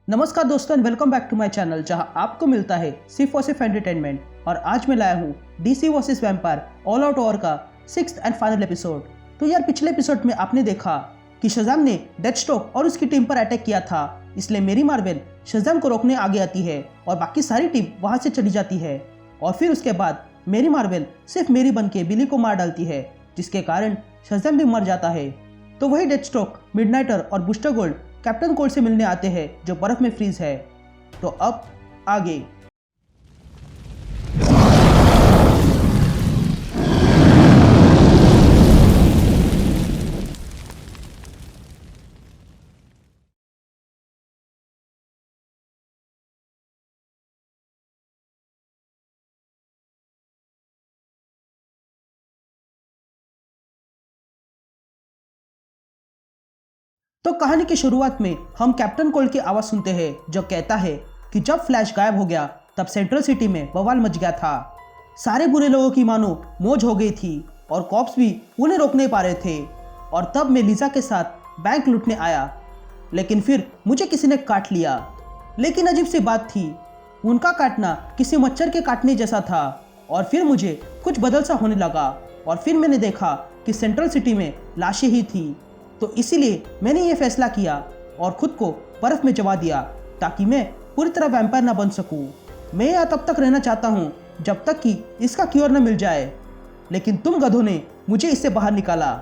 नमस्कार दोस्तों and welcome back to my channel जहां आपको मिलता है सिर्फ और सिर्फ एंटरटेनमेंट। और आज मैं लाया हूं DC versus vampire all out war का 6th एंड फाइनल एपिसोड। तो यार पिछले एपिसोड में आपने देखा कि शज़ाम ने डेथस्ट्रोक और उसकी टीम पर अटैक किया था, इसलिए मेरी मार्वल शज़ाम को रोकने आगे आती है और बाकी सारी टीम वहां से चली जाती है। और फिर उसके बाद मेरी मार्वल सिर्फ मेरी बन के बिली को मार डालती है, जिसके कारण शज़ाम भी मर जाता है। तो वही डेथस्ट्रोक, मिडनाइटर और बूस्टर गोल्ड कैप्टन कोल्ड से मिलने आते हैं जो बर्फ में फ्रीज है। तो अब आगे तो कहानी की शुरुआत में हम कैप्टन कोल्ड की आवाज सुनते हैं जो कहता है कि जब फ्लैश गायब हो गया तब सेंट्रल सिटी में बवाल मच गया था। सारे बुरे लोगों की मानो मौज हो गई थी और कॉप्स भी उन्हें रोक नहीं पा रहे थे। और तब मैं लिजा के साथ बैंक लूटने आया, लेकिन फिर मुझे किसी ने काट लिया। लेकिन अजीब सी बात थी, उनका काटना किसी मच्छर के काटने जैसा था। और फिर मुझे कुछ बदल सा होने लगा और फिर मैंने देखा कि सेंट्रल सिटी में लाशें ही थी। तो इसीलिए मैंने ये फैसला किया और खुद को बर्फ में जमा दिया ताकि मैं पूरी तरह वैम्पायर ना बन सकूं। मैं यहाँ तब तक रहना चाहता हूँ जब तक कि इसका क्योर न मिल जाए, लेकिन तुम गधों ने मुझे इससे बाहर निकाला।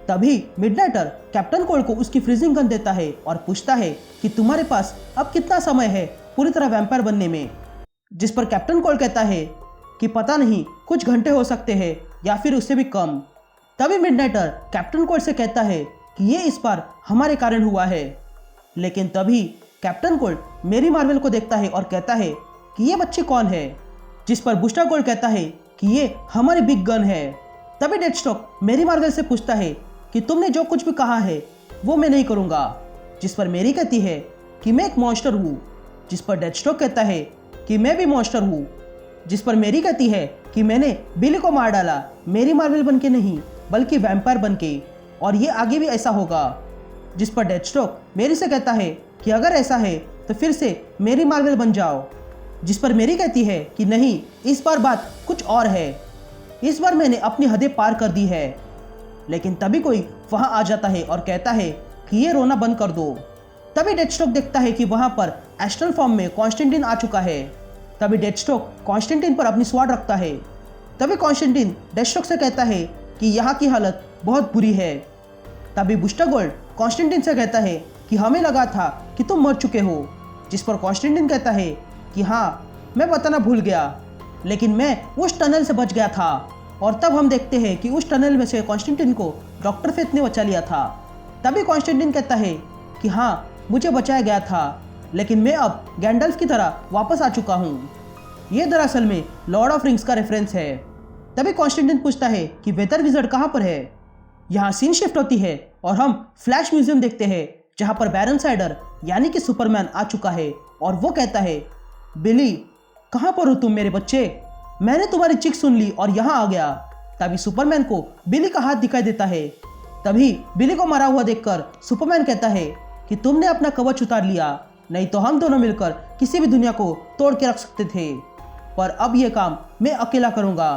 तभी मिडनाइटर कैप्टन कोल्ड को उसकी फ्रीजिंग गन देता है और पूछता है कि तुम्हारे पास अब कितना समय है पूरी तरह वैम्पायर बनने में। जिस पर कैप्टन कोल्ड कहता है कि पता नहीं, कुछ घंटे हो सकते हैं या फिर उससे भी कम। तभी मिडनाइटर कैप्टन कोल्ड से कहता है कि ये इस बार हमारे कारण हुआ है। लेकिन तभी कैप्टन कोल्ड मेरी मार्वल को देखता है और कहता है कि ये बच्चे कौन है। जिस पर बूस्टर गोल्ड कहता है कि ये हमारी बिग गन है। तभी डेथस्ट्रोक मेरी मार्वल से पूछता है कि तुमने जो कुछ भी कहा है वो मैं नहीं करूँगा। जिस पर मेरी कहती है कि मैं एक मॉन्स्टर हूँ। जिस पर डेथस्ट्रोक कहता है कि मैं भी मॉन्स्टर हूँ। जिस पर मेरी कहती है कि मैंने बिली को मार डाला, मेरी मार्वल बन के नहीं बल्कि वैम्पायर बन के, और ये आगे भी ऐसा होगा। जिस पर डेथस्ट्रोक मेरी से कहता है कि अगर ऐसा है तो फिर से मेरी मार्वल बन जाओ। जिस पर मेरी कहती है कि नहीं, इस बार बात कुछ और है, इस बार मैंने अपनी हदें पार कर दी है। लेकिन तभी कोई वहां आ जाता है और कहता है कि ये रोना बंद कर दो। तभी डेथस्ट्रोक देखता है कि वहां पर एस्ट्रल फॉर्म में कॉन्स्टेंटिन आ चुका है। तभी डेथस्ट्रोक कॉन्स्टेंटिन पर अपनी स्वाड रखता है। तभी कॉन्स्टेंटिन डेथस्ट्रोक से कहता है कि यहाँ की हालत बहुत बुरी है। तभी बूस्टर गोल्ड कॉन्स्टेंटिन से कहता है कि हमें लगा था कि तुम मर चुके हो। जिस पर कॉन्स्टेंटिन कहता है कि हाँ, मैं बताना भूल गया, लेकिन मैं उस टनल से बच गया था। और तब हम देखते हैं कि उस टनल में से कॉन्स्टेंटिन को डॉक्टर फेथ ने बचा लिया था। तभी कॉन्स्टेंटिन कहता है कि हाँ, मुझे बचाया गया था, लेकिन मैं अब गैंडल्फ की तरह वापस आ चुका हूँ। ये दरअसल में लॉर्ड ऑफ रिंग्स का रेफरेंस है। तभी कॉन्स्टेंटिन पूछता है कि वेदर विज़र्ड कहाँ पर है। यहाँ सीन शिफ्ट होती है और हम फ्लैश म्यूजियम देखते हैं जहाँ पर बैरन साइडर यानी कि सुपरमैन आ चुका है और वो कहता है, बिली कहाँ पर हो तुम मेरे बच्चे, मैंने तुम्हारी चिक सुन ली और यहाँ आ गया। तभी सुपरमैन को बिली का हाथ दिखाई देता है। तभी बिली को मरा हुआ देखकर सुपरमैन कहता है कि तुमने अपना कवच उतार लिया, नहीं तो हम दोनों मिलकर किसी भी दुनिया को तोड़ के रख सकते थे, पर अब यह काम मैं अकेला करूँगा।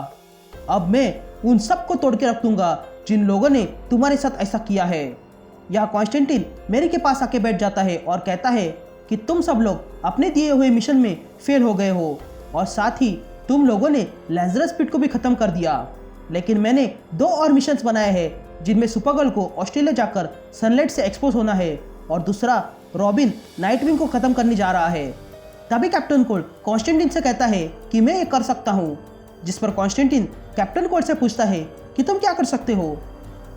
अब मैं उन सबको तोड़ के रख दूंगा जिन लोगों ने तुम्हारे साथ ऐसा किया है। यह कॉन्स्टेंटिन मेरी के पास आके बैठ जाता है और कहता है कि तुम सब लोग अपने दिए हुए मिशन में फेल हो गए हो और साथ ही तुम लोगों ने लेज़रस पिट को भी ख़त्म कर दिया। लेकिन मैंने 2 और मिशंस बनाए हैं जिनमें सुपरगर्ल को ऑस्ट्रेलिया जाकर सनलाइट से एक्सपोज होना है और दूसरा रॉबिन नाइटविंग को ख़त्म करने जा रहा है। तभी कैप्टन कोल्ड कॉन्स्टेंटिन से कहता है कि मैं ये कर सकता हूँ। जिस पर कॉन्स्टेंटिन कैप्टन कोल्ड से पूछता है कि तुम क्या कर सकते हो।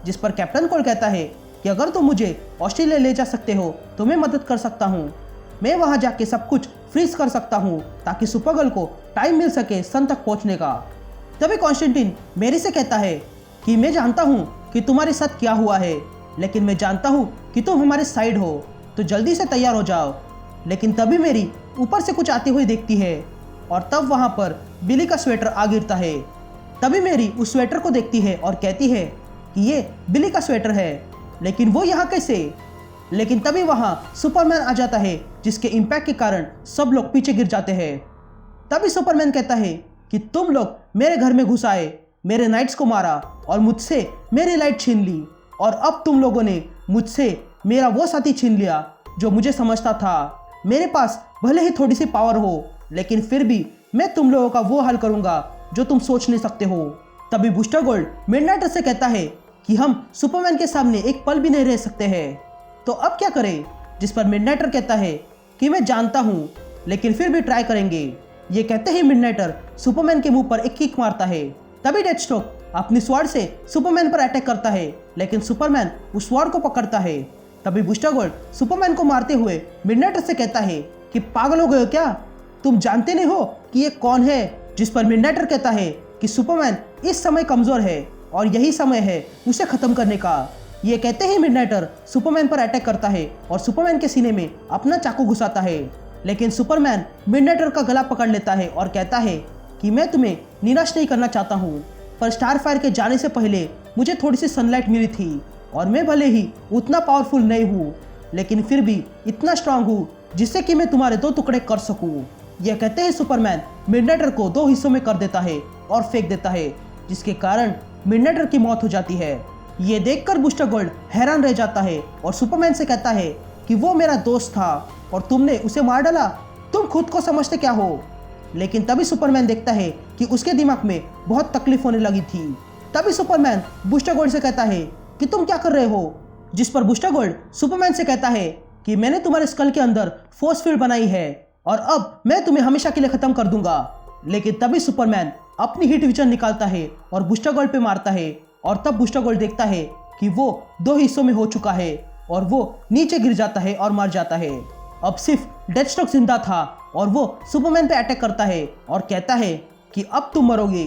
जिस पर कैप्टन कोल्ड कहता है कि अगर तुम मुझे ऑस्ट्रेलिया ले जा सकते हो तो मैं मदद कर सकता हूँ। मैं वहाँ जाके सब कुछ फ्रीज कर सकता हूँ ताकि सुपरगर्ल को टाइम मिल सके सन तक पहुँचने का। तभी कॉन्स्टेंटिन मेरी से कहता है कि मैं जानता हूँ कि तुम्हारे साथ क्या हुआ है, लेकिन मैं जानता हूँ कि तुम हमारे साइड हो, तो जल्दी से तैयार हो जाओ। लेकिन तभी मेरी ऊपर से कुछ आती हुई देखती है और तब वहाँ पर बिली का स्वेटर आ गिरता है। तभी मेरी उस स्वेटर को देखती है और कहती है कि ये बिली का स्वेटर है, लेकिन वो यहाँ कैसे। लेकिन तभी वहां सुपरमैन आ जाता है, जिसके इम्पैक्ट के कारण सब लोग पीछे गिर जाते हैं। तभी सुपरमैन कहता है कि तुम लोग मेरे घर में घुस आए, मेरे नाइट्स को मारा और मुझसे मेरी लाइट छीन ली, और अब तुम लोगों ने मुझसे मेरा वो साथी छीन लिया जो मुझे समझता था। मेरे पास भले ही थोड़ी सी पावर हो, लेकिन फिर भी मैं तुम लोगों का वो हाल करूंगा जो तुम सोच नहीं सकते हो। तभी बूस्टर गोल्ड मिडनाइटर से कहता है कि हम सुपरमैन के सामने एक पल भी नहीं रह सकते हैं, तो अब क्या करें? जिस पर मिडनाइटर कहता है कि मैं जानता हूँ, लेकिन फिर भी ट्राई करेंगे। ये कहते ही मिडनाइटर सुपरमैन के मुंह पर एक किक मारता है। तभी डेथस्ट्रोक अपनी स्वॉर्ड से सुपरमैन पर अटैक करता है, लेकिन सुपरमैन उस स्वॉर्ड को पकड़ता है। तभी बूस्टर गोल्ड सुपरमैन को मारते हुए मिडनाइटर से कहता है कि पागल हो गए हो क्या? तुम जानते नहीं हो कि ये कौन है? जिस पर मिडनाइटर कहता है कि सुपरमैन इस समय कमजोर है और यही समय है उसे खत्म करने का। ये कहते ही मिडनाइटर सुपरमैन पर अटैक करता है और सुपरमैन के सीने में अपना चाकू घुसाता है, लेकिन सुपरमैन मिडनाइटर का गला पकड़ लेता है और कहता है कि मैं तुम्हें निराश नहीं करना चाहता हूँ, पर स्टारफायर के जाने से पहले मुझे थोड़ी सी सनलाइट मिली थी और मैं भले ही उतना पावरफुल नहीं हूँ, लेकिन फिर भी इतना स्ट्रांग हूँ जिससे कि मैं तुम्हारे 2 टुकड़े कर सकूँ। यह कहते ही सुपरमैन मिडनाइटर को 2 हिस्सों में कर देता है और फेंक देता है, जिसके कारण मिडनाइटर की मौत हो जाती है। ये देखकर बूस्टर गोल्ड हैरान रह जाता है और सुपरमैन से कहता है कि वो मेरा दोस्त था और तुमने उसे मार डाला, तुम खुद को समझते क्या हो? लेकिन तभी सुपरमैन देखता है कि उसके दिमाग में बहुत तकलीफ होने लगी थी। तभी सुपरमैन बूस्टर गोल्ड से कहता है कि तुम क्या कर रहे हो? जिस पर बूस्टर गोल्ड सुपरमैन से कहता है कि मैंने तुम्हारे स्कल के अंदर फोर्स फील्ड बनाई है और अब मैं तुम्हें हमेशा के लिए खत्म कर दूंगा। लेकिन तभी सुपरमैन अपनी हीट विजन निकालता है और बूस्टर गोल्ड पे मारता है, और तब बूस्टर गोल्ड देखता है कि वो 2 हिस्सों में हो चुका है और वो नीचे गिर जाता है और मर जाता है। अब सिर्फ डेथस्ट्रोक जिंदा था और वो सुपरमैन पे अटैक करता है और कहता है कि अब तुम मरोगे।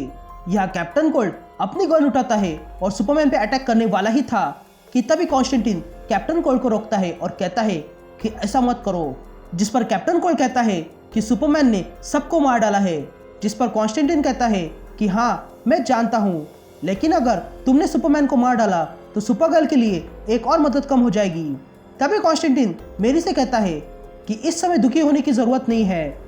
यह कैप्टन कोल्ड अपनी गन उठाता है और सुपरमैन पे अटैक करने वाला ही था कि तभी कॉन्स्टेंटिन कैप्टन कोल्ड को रोकता है और कहता है कि ऐसा मत करो। जिस पर कैप्टन कोल्ड कहता है कि सुपरमैन ने सबको मार डाला है। जिस पर कॉन्स्टेंटिन कहता है कि हाँ मैं जानता हूँ, लेकिन अगर तुमने सुपरमैन को मार डाला तो सुपरगर्ल के लिए एक और मदद कम हो जाएगी। तभी कॉन्स्टेंटिन मेरी से कहता है कि इस समय दुखी होने की जरूरत नहीं है,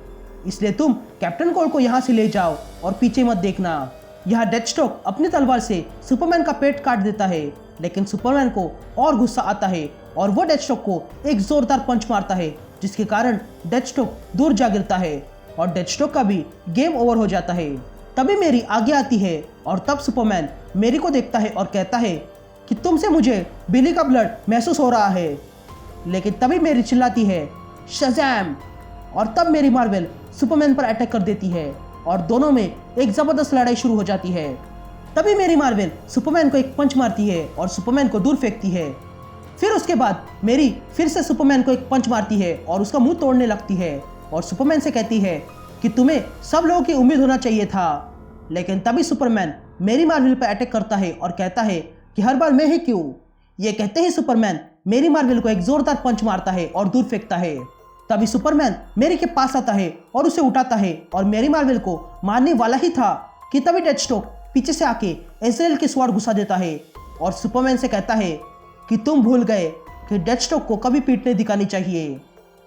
इसलिए तुम कैप्टन कोल्ड को यहाँ से ले जाओ और पीछे मत देखना। यह डेथस्ट्रोक अपनी तलवार से सुपरमैन का पेट काट देता है, लेकिन सुपरमैन को और गुस्सा आता है और वो डेथस्ट्रोक को एक जोरदार पंच मारता है, जिसके कारण डेथस्ट्रोक दूर जा गिरता है और डेथस्ट्रोक का भी गेम ओवर हो जाता है। तभी मेरी आगे आती है और तब सुपरमैन मेरी को देखता है और कहता है कि तुमसे मुझे बिली का ब्लड महसूस हो रहा है। लेकिन तभी मेरी चिल्लाती है शज़ैम, और तब मेरी मार्वल सुपरमैन पर अटैक कर देती है और दोनों में एक जबरदस्त लड़ाई शुरू हो जाती है। तभी मेरी मार्वल सुपरमैन को एक पंच मारती है और सुपरमैन को दूर फेंकती है। फिर उसके बाद मेरी फिर से सुपरमैन को एक पंच मारती है और उसका मुंह तोड़ने लगती है और सुपरमैन से कहती है कि तुम्हें सब लोगों की उम्मीद होना चाहिए था। लेकिन तभी सुपरमैन मेरी मार्वल पर अटैक करता है और कहता है कि हर बार मैं ही क्यों? ये कहते ही सुपरमैन मेरी मार्वल को एक जोरदार पंच मारता है और दूर फेंकता है। तभी सुपरमैन मेरी के पास आता है और उसे उठाता है और मेरी मार्वल को मारने वाला ही था कि तभी डेथस्ट्रोक पीछे से आके इजराइल की स्वॉर्ड घुसा देता है और सुपरमैन से कहता है कि तुम भूल गए कि डेथस्ट्रोक को कभी पीठ नहीं दिखानी चाहिए।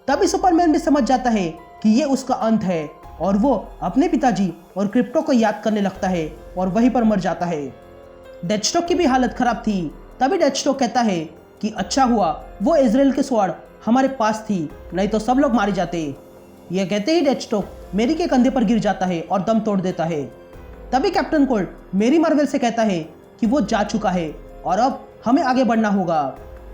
तभी सुपरमैन भी समझ जाता है कि ये उसका अंत है और वो अपने पिताजी और क्रिप्टो को याद करने लगता है और वहीं पर मर जाता है। डेथस्ट्रोक की भी हालत खराब थी। तभी डेथस्ट्रोक कहता है कि अच्छा हुआ वो इजराइल की स्वॉर्ड हमारे पास थी, नहीं तो सब लोग मारे जाते। यह कहते ही डेथस्ट्रोक मेरी के कंधे पर गिर जाता है और दम तोड़ देता है। तभी कैप्टन कोल्ड मेरी मार्वल से कहता है कि वो जा चुका है और अब हमें आगे बढ़ना होगा।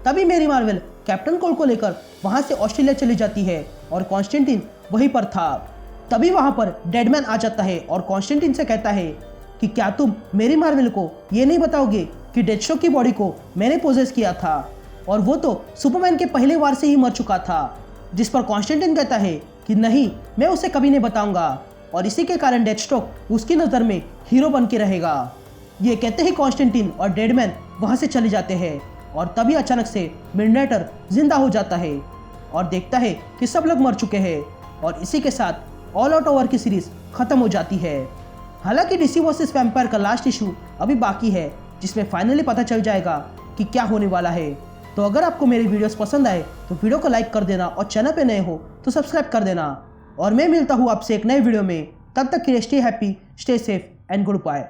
तभी मेरी मार्वल कैप्टन कोल्ड को लेकर वहां से ऑस्ट्रेलिया चली जाती है और कॉन्स्टेंटिन वहीं पर था। तभी वहां पर डेडमैन आ जाता है और कॉन्स्टेंटिन से कहता है कि क्या तुम मेरी मार्वल को ये नहीं बताओगे कि डेथस्ट्रोक की बॉडी को मैंने पोजेस किया था और वो तो सुपरमैन के पहले वार से ही मर चुका था। जिस पर कॉन्स्टेंटिन कहता है कि नहीं, मैं उसे कभी नहीं बताऊंगा और इसी के कारण डेथस्ट्रोक उसकी नज़र में हीरो बन के रहेगा। ये कहते ही कॉन्स्टेंटिन और डेडमैन वहां से चले जाते हैं और तभी अचानक से मिडनाइटर जिंदा हो जाता है और देखता है कि सब लोग मर चुके हैं और इसी के साथ ऑल आउट ओवर की सीरीज खत्म हो जाती है। हालांकि डीसी वर्सेस वैम्पायर का लास्ट इशू अभी बाकी है, जिसमें फाइनली पता चल जाएगा कि क्या होने वाला है। तो अगर आपको मेरी वीडियोस पसंद आए तो वीडियो को लाइक कर देना और चैनल पे नए हो तो सब्सक्राइब कर देना। और मैं मिलता हूँ आपसे एक नए वीडियो में। तब तक के लिए stay happy, stay safe and good bye.